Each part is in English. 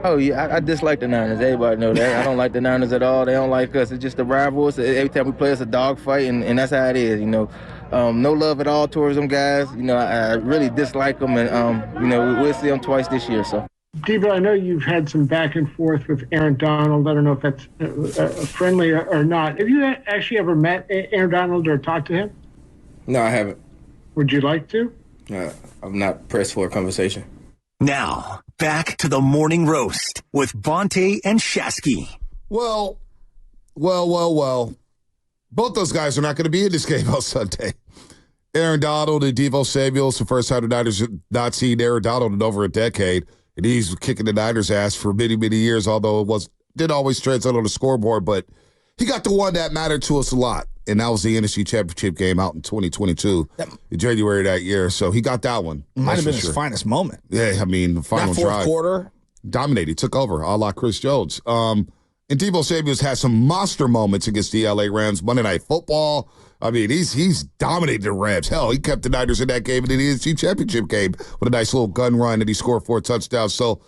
Oh yeah, I dislike the Niners. Everybody know that. I don't like the Niners at all. They don't like us. It's just a rival. Every time we play, it's a dogfight, and that's how it is. No love at all towards them guys. I really dislike them, and we'll see them twice this year. So. Devo, I know you've had some back and forth with Aaron Donald. I don't know if that's friendly or not. Have you actually ever met Aaron Donald or talked to him? No, I haven't. Would you like to? I'm not pressed for a conversation. Now, back to the morning roast with Bonte and Shasky. Well. Both those guys are not going to be in this game on Sunday. Aaron Donald and Devo Samuel's the first time the Niners have not seen Aaron Donald in over a decade. And he's kicking the Niners' ass for many, many years, although didn't always translate on the scoreboard. But he got the one that mattered to us a lot, and that was the NFC Championship game out in 2022, in January of that year. So he got that one. Might have been his finest moment. Yeah, I mean, the final that fourth drive. quarter. Dominated, took over, a la Chris Jones. And Devo Samuel's had some monster moments against the L.A. Rams, Monday Night Football. I mean, he's dominated the Rams. Hell, he kept the Niners in that game in the NFC Championship game with a nice little gun run, and he scored 4 touchdowns. So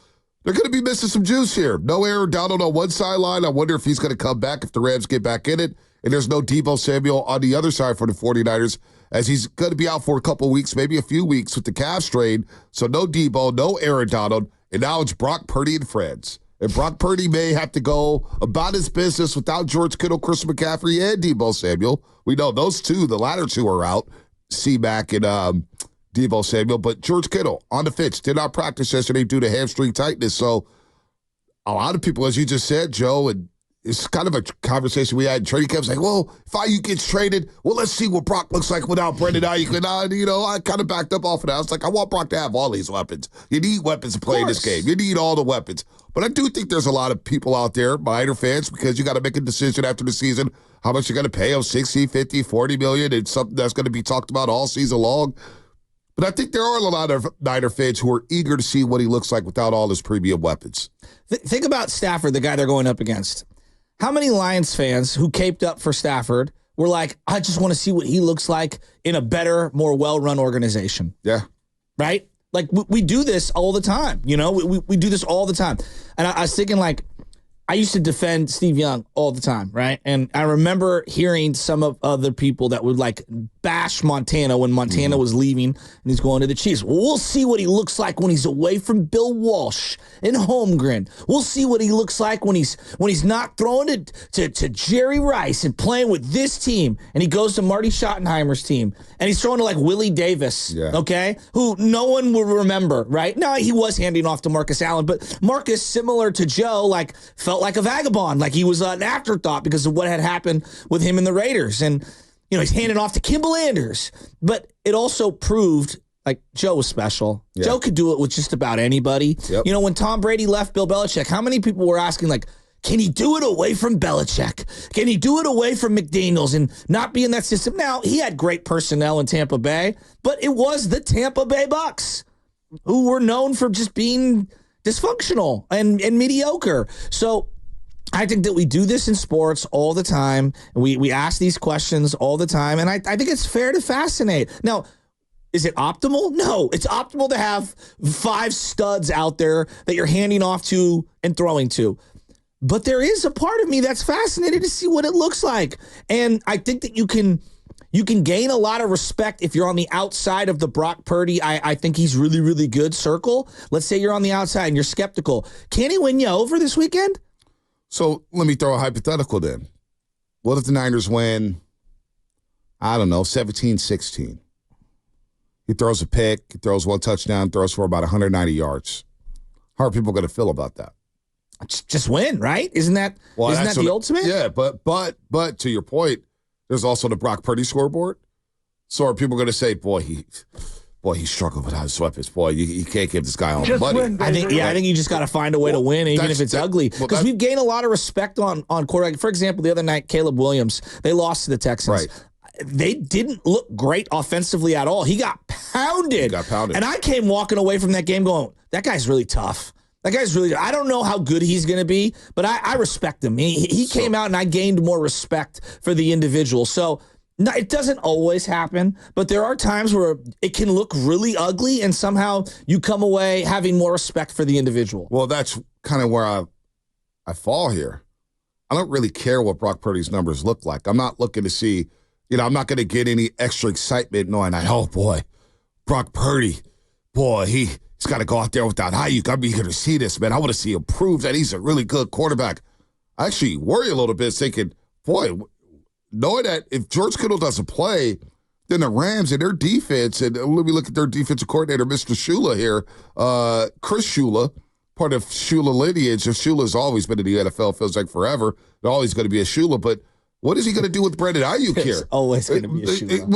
they're going to be missing some juice here. No Aaron Donald on one sideline. I wonder if he's going to come back if the Rams get back in it. And there's no Devo Samuel on the other side for the 49ers, as he's going to be out for a couple weeks, maybe a few weeks with the calf strain. So no Devo, no Aaron Donald, and now it's Brock Purdy and friends. And Brock Purdy may have to go about his business without George Kittle, Chris McCaffrey, and Devo Samuel. We know those two, the latter two, are out, C-Mac and Devo Samuel. But George Kittle on the pitch did not practice yesterday due to hamstring tightness. So a lot of people, as you just said, Joe, and it's kind of a conversation we had in training camp. Like, well, if Ayuk gets traded, well, let's see what Brock looks like without Brendan Ayuk. And, I kind of backed up off of that. I was like, I want Brock to have all these weapons. You need weapons to play in this game. You need all the weapons. But I do think there's a lot of people out there, Niner fans, because you got to make a decision after the season how much you're going to pay them, 60, 50, 40 million. It's something that's going to be talked about all season long. But I think there are a lot of Niner fans who are eager to see what he looks like without all his premium weapons. Think about Stafford, the guy they're going up against. How many Lions fans who caped up for Stafford were like, I just want to see what he looks like in a better, more well-run organization? Yeah. Right? Like, we do this all the time. We do this all the time. And I was thinking, like, I used to defend Steve Young all the time, right? And I remember hearing some of other people that would, like, bash Montana when Montana was leaving and he's going to the Chiefs. Well, we'll see what he looks like when he's away from Bill Walsh and Holmgren. We'll see what he looks like when he's not throwing it to Jerry Rice and playing with this team. And he goes to Marty Schottenheimer's team and he's throwing to like Willie Davis, okay, who no one will remember, right? No, he was handing off to Marcus Allen, but Marcus, similar to Joe, like felt like a vagabond, like he was an afterthought because of what had happened with him and the Raiders. And he's handing off to Kimball Anders. But it also proved, like, Joe was special. Yeah. Joe could do it with just about anybody. Yep. When Tom Brady left Bill Belichick, how many people were asking, like, can he do it away from Belichick? Can he do it away from McDaniels and not be in that system? Now, he had great personnel in Tampa Bay, but it was the Tampa Bay Bucks who were known for just being dysfunctional and mediocre. So I think that we do this in sports all the time. And we ask these questions all the time. And I think it's fair to fascinate. Now, is it optimal? No, it's optimal to have 5 studs out there that you're handing off to and throwing to. But there is a part of me that's fascinated to see what it looks like. And I think that you can gain a lot of respect if you're on the outside of the Brock Purdy. I think he's really, really good circle. Let's say you're on the outside and you're skeptical. Can he win you over this weekend? So let me throw a hypothetical then. What if the Niners win, I don't know, 17-16? He throws a pick, he throws 1 touchdown, throws for about 190 yards. How are people going to feel about that? Just win, right? Isn't that the ultimate? Yeah, but to your point, there's also the Brock Purdy scoreboard. So are people going to say, boy, he struggled without his weapons. Boy, you can't give this guy all the money. I think you just got to find a way to win, even if it's ugly. Because we've gained a lot of respect on quarterback. For example, the other night, Caleb Williams, they lost to the Texans. Right. They didn't look great offensively at all. He got pounded. And I came walking away from that game going, that guy's really tough. I don't know how good he's going to be, but I respect him. He came out and I gained more respect for the individual. So No, it doesn't always happen, but there are times where it can look really ugly and somehow you come away having more respect for the individual. Well, that's kind of where I fall here. I don't really care what Brock Purdy's numbers look like. I'm not looking to see, I'm not going to get any extra excitement knowing that, oh, boy, Brock Purdy, boy, he's got to go out there without Ayuk. I'm eager to see this, man. I want to see him prove that he's a really good quarterback. I actually worry a little bit thinking, boy, knowing that if George Kittle doesn't play, then the Rams and their defense, and let me look at their defensive coordinator, Mr. Shula here, Chris Shula, part of Shula lineage. If Shula's always been in the NFL, feels like forever, they're always going to be a Shula. But what is he going to do with Brandon Ayuk here? It's always going to be a Shula.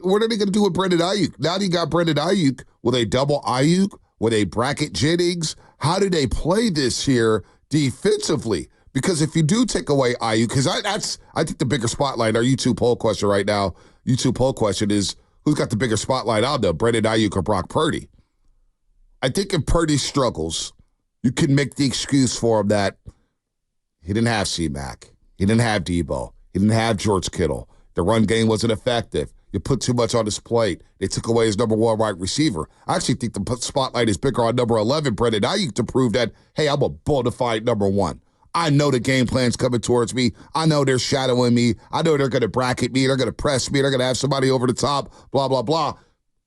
What are they going to do with Brandon Ayuk? Now that you got Brandon Ayuk, will they double Ayuk? Will they bracket Jennings? How do they play this here defensively? Because if you do take away Ayuk, because I think the bigger spotlight, our YouTube poll question right now, YouTube poll question is, who's got the bigger spotlight out there, Brandon Ayuk or Brock Purdy? I think if Purdy struggles, you can make the excuse for him that he didn't have C-Mac. He didn't have Debo. He didn't have George Kittle. The run game wasn't effective. You put too much on his plate. They took away his number one wide receiver. I actually think the spotlight is bigger on number 11, Brandon Ayuk, to prove that, hey, I'm a bona fide number one. I know the game plan's coming towards me. I know they're shadowing me. I know they're going to bracket me. They're going to press me. They're going to have somebody over the top, blah, blah, blah.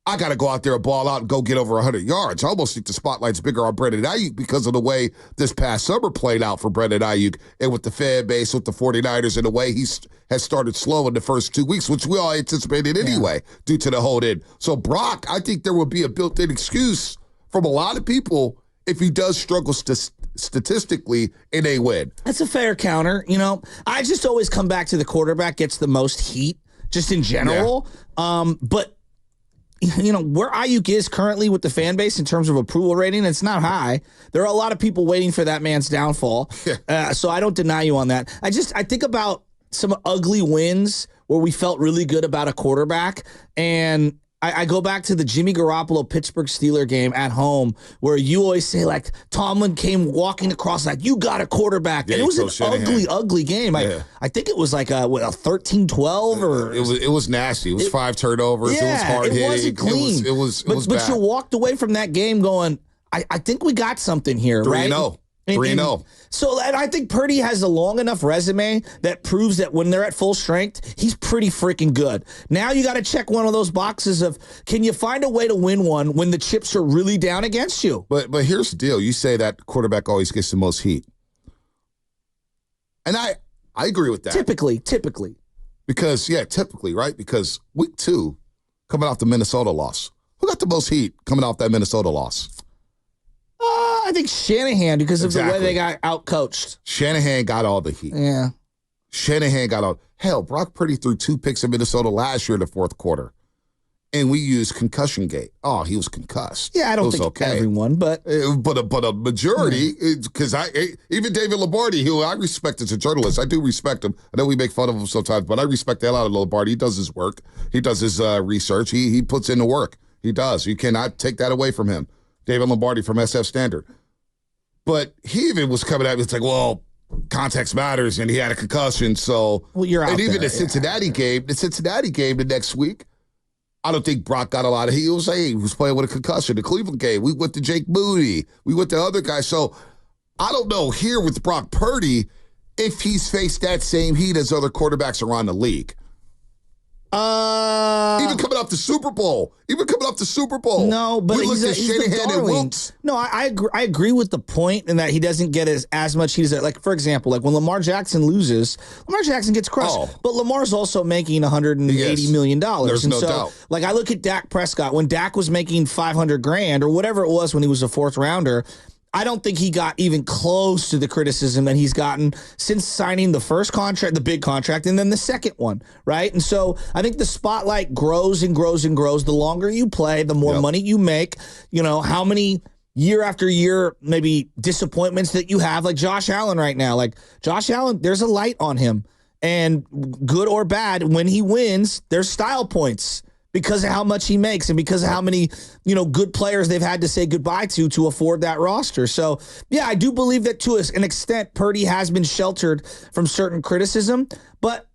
I got to go out there and ball out and go get over 100 yards. I almost think the spotlight's bigger on Brandon Ayuk because of the way this past summer played out for Brandon Ayuk and with the fan base, with the 49ers, and the way he has started slow in the first 2 weeks, which we all anticipated anyway due to the hold-in. So Brock, I think there will be a built-in excuse from a lot of people if he does struggle statistically in a win. That's a fair counter. I just always come back to the quarterback gets the most heat just in general. Yeah. But where Ayuk is currently with the fan base in terms of approval rating, it's not high. There are a lot of people waiting for that man's downfall. So I don't deny you on that. I think about some ugly wins where we felt really good about a quarterback, and I go back to the Jimmy Garoppolo Pittsburgh Steeler game at home where you always say, like, Tomlin came walking across like, you got a quarterback. Yeah, and it was an ugly game. Yeah. I think it was like a 13-12 or... It was nasty. It was 5 turnovers. Yeah, it was hard hitting. It wasn't clean. It was bad. But you walked away from that game going, I think we got something here, right? 3-0. 3-0. So I think Purdy has a long enough resume that proves that when they're at full strength, he's pretty freaking good. Now you got to check one of those boxes of, can you find a way to win one when the chips are really down against you? But here's the deal. You say that quarterback always gets the most heat. And I agree with that. Typically. Because, typically, right? Because week 2, coming off the Minnesota loss, who got the most heat coming off that Minnesota loss? I think Shanahan, because of the way they got outcoached. Shanahan got all the heat. Yeah. Shanahan got all. Hell, Brock Purdy threw 2 picks in Minnesota last year in the fourth quarter. And we used concussion gate. Oh, he was concussed. Yeah, I don't think everyone, but a majority, because even David Lombardi, who I respect as a journalist, I do respect him. I know we make fun of him sometimes, but I respect the hell out of Lombardi. He does his work. He does his research. He puts in the work. He does. You cannot take that away from him. David Lombardi from SF Standard. But he even was coming at me. It's like, well, context matters, and he had a concussion. So, you're out. And even there, the Cincinnati game, the next week, I don't think Brock got a lot of heat. He was playing with a concussion. The Cleveland game, we went to Jake Moody. We went to other guys. So I don't know here with Brock Purdy if he's faced that same heat as other quarterbacks around the league. Even coming off the Super Bowl. No, but we looked at he's Shanahan and Wilkes. No, I agree with the point in that he doesn't get as much heat as, like, for example, like when Lamar Jackson loses, Lamar Jackson gets crushed. But Lamar's also making $180 million. There's no doubt. Like, I look at Dak Prescott. When Dak was making $500,000 or whatever it was when he was a 4th rounder, I don't think he got even close to the criticism that he's gotten since signing the first contract, the big contract, and then the second one, right? And so I think the spotlight grows and grows and grows. The longer you play, the more money you make. How many year after year maybe disappointments that you have, like Josh Allen right now. Like Josh Allen, there's a light on him. And good or bad, when he wins, there's style points. Because of how much he makes and because of how many, good players they've had to say goodbye to afford that roster. So, yeah, I do believe that to an extent, Purdy has been sheltered from certain criticism. But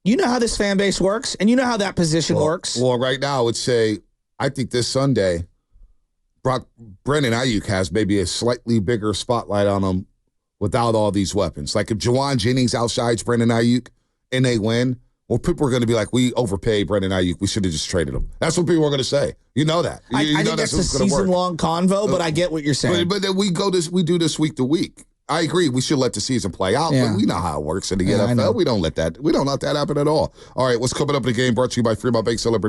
you know how this fan base works, and you know how that position works. Well, right now, I would say, I think this Sunday, Brandon Ayuk has maybe a slightly bigger spotlight on him without all these weapons. Like if Jawan Jennings outsides Brandon Ayuk and they win, well, people are going to be like, we overpaid Brandon Ayuk. We should have just traded him. That's what people are going to say. You know that. I know think that's a what's gonna work. season-long convo, but I get what you're saying. But then we do this week to week. I agree. We should let the season play out, Yeah. but we know how it works in the Yeah, I know. NFL. We don't let that happen at all. All right, what's coming up in the game brought to you by Fremont Bank Celebrity.